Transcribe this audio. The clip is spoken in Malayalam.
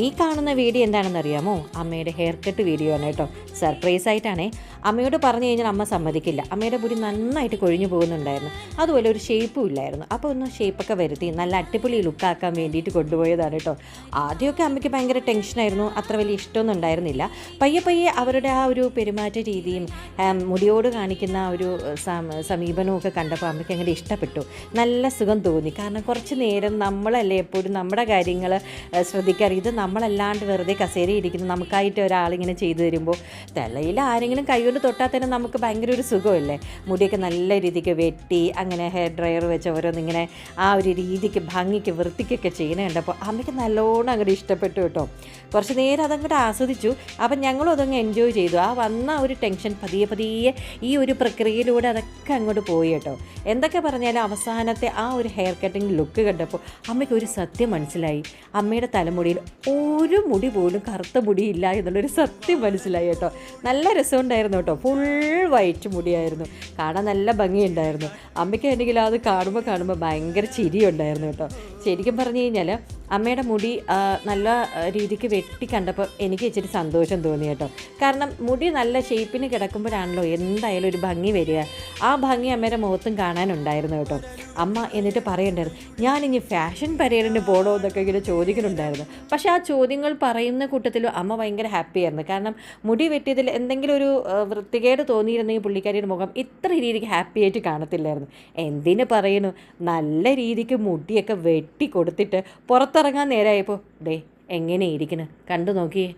ഈ കാണുന്ന വീഡിയോ എന്താണെന്ന് അറിയാമോ? അമ്മയുടെ ഹെയർ കട്ട് വീഡിയോ ആണ് കേട്ടോ. സർപ്രൈസ് ആയിട്ടാണേ. അമ്മയോട് പറഞ്ഞു കഴിഞ്ഞാൽ അമ്മ സമ്മതിക്കില്ല. അമ്മയുടെ മുടി നന്നായിട്ട് കൊഴിഞ്ഞു പോകുന്നുണ്ടായിരുന്നു. അതുപോലെ ഒരു ഷേപ്പും ഇല്ലായിരുന്നു. അപ്പോൾ ഒന്ന് ഷേപ്പൊക്കെ വരുത്തി നല്ല അടിപൊളി ലുക്കാക്കാൻ വേണ്ടിയിട്ട് കൊണ്ടുപോയതാണ് കേട്ടോ. ആദ്യമൊക്കെ അമ്മയ്ക്ക് ഭയങ്കര ടെൻഷനായിരുന്നു. അത്ര വലിയ ഇഷ്ടമൊന്നും ഉണ്ടായിരുന്നില്ല. പയ്യെ പയ്യെ അവരുടെ ആ ഒരു പെരുമാറ്റ രീതിയും മുടിയോട് കാണിക്കുന്ന ഒരു സമീപനവും ഒക്കെ കണ്ടപ്പോൾ അമ്മയ്ക്ക് അങ്ങനെ ഇഷ്ടപ്പെട്ടു. നല്ല സുഖം തോന്നി. കാരണം കുറച്ച് നേരം നമ്മളല്ലേ എപ്പോഴും നമ്മുടെ കാര്യങ്ങൾ ശ്രദ്ധിക്കാറ്. ഇത് നമ്മളല്ലാണ്ട് വെറുതെ കസേരയിരിക്കുന്നു നമുക്കായിട്ട് ഒരാളിങ്ങനെ ചെയ്തു തരുമ്പോൾ തലയിൽ ആരെങ്കിലും കൈകൊണ്ട് തൊട്ടാൽ തന്നെ നമുക്ക് ഭയങ്കര ഒരു സുഖമല്ലേ. മുടിയൊക്കെ നല്ല രീതിക്ക് വെട്ടി അങ്ങനെ ഹെയർ ഡ്രയർ വെച്ച് ഓരോന്നിങ്ങനെ ആ ഒരു രീതിക്ക് ഭംഗിക്ക് വൃത്തിക്കൊക്കെ ചെയ്യുന്നത് കണ്ടപ്പോൾ അമ്മയ്ക്ക് നല്ലോണം അങ്ങോട്ട് ഇഷ്ടപ്പെട്ടു കേട്ടോ. കുറച്ച് നേരം അതങ്ങോട്ട് ആസ്വദിച്ചു. അപ്പം ഞങ്ങളും അതങ്ങ് എൻജോയ് ചെയ്തു. ആ വന്ന ഒരു ടെൻഷൻ പതിയെ പതിയെ ഈ ഒരു പ്രക്രിയയിലൂടെ അതൊക്കെ അങ്ങോട്ട് പോയി കേട്ടോ. എന്തൊക്കെ പറഞ്ഞാലും അവസാനത്തെ ആ ഒരു ഹെയർ കട്ടിങ് ലുക്ക് കണ്ടപ്പോൾ അമ്മയ്ക്ക് ഒരു സത്യം മനസ്സിലായി. അമ്മയുടെ തലമുടിയിൽ ഒരു മുടി പോലും കറുത്ത മുടിയില്ല എന്നുള്ളൊരു സത്യം മനസ്സിലായി കേട്ടോ. നല്ല രസമുണ്ടായിരുന്നു കേട്ടോ. ഫുൾ വൈറ്റ് മുടിയായിരുന്നു. കാണാൻ നല്ല ഭംഗിയുണ്ടായിരുന്നു. അമ്മയ്ക്ക് ആണെങ്കിൽ അത് കാണുമ്പോൾ ഭയങ്കര ചിരിയുണ്ടായിരുന്നു കേട്ടോ. ശരിക്കും പറഞ്ഞു കഴിഞ്ഞാൽ അമ്മയുടെ മുടി നല്ല രീതിക്ക് വെട്ടി കണ്ടപ്പോൾ എനിക്ക് ഇച്ചിരി സന്തോഷം തോന്നി കേട്ടോ. കാരണം മുടി നല്ല ഷേപ്പിന് കിടക്കുമ്പോഴാണല്ലോ എന്തായാലും ഒരു ഭംഗി വരിക. ആ ഭംഗി അമ്മയുടെ മുഖത്തും കാണാനുണ്ടായിരുന്നു കേട്ടോ. അമ്മ എന്നിട്ട് പറയണ്ടായിരുന്നു, ഞാനിനി ഫാഷൻ പരേഡിന് പോകണോ എന്നൊക്കെ ഇങ്ങനെ ചോദിക്കുന്നുണ്ടായിരുന്നു. പക്ഷേ ആ ചോദ്യങ്ങൾ പറയുന്ന കൂട്ടത്തിലും അമ്മ ഭയങ്കര ഹാപ്പിയായിരുന്നു. കാരണം മുടി വെട്ടിയതിൽ എന്തെങ്കിലും ഒരു വൃത്തികേട് തോന്നിയിരുന്നെങ്കിൽ പുള്ളിക്കാരിയുടെ മുഖം ഇത്ര രീതിക്ക് ഹാപ്പി ആയിട്ട് കാണത്തില്ലായിരുന്നു. എന്തിനു പറയുന്നു, നല്ല രീതിക്ക് മുടിയൊക്കെ വെട്ടി കൊടുത്തിട്ട് പുറത്തിറങ്ങാൻ നേരമായപ്പോൾ എങ്ങനെ ഇരിക്കുന്നു കണ്ടു നോക്കിയേ.